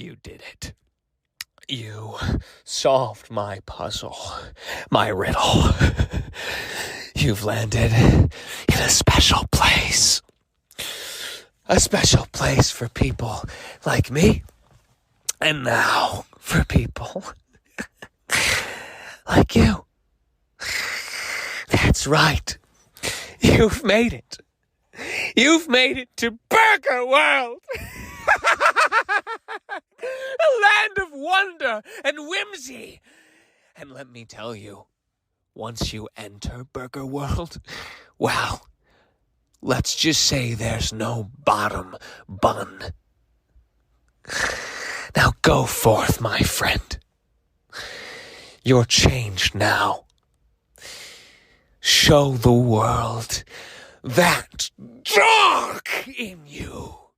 You did it. You solved my puzzle, my riddle. You've landed in a special place. A special place for people like me. And now for people like you. That's right. You've made it. You've made it to Burger World. A land of wonder and whimsy. And let me tell you, once you enter Burger World, well, let's just say there's no bottom bun. Now go forth, my friend. You're changed now. Show the world that dog in you.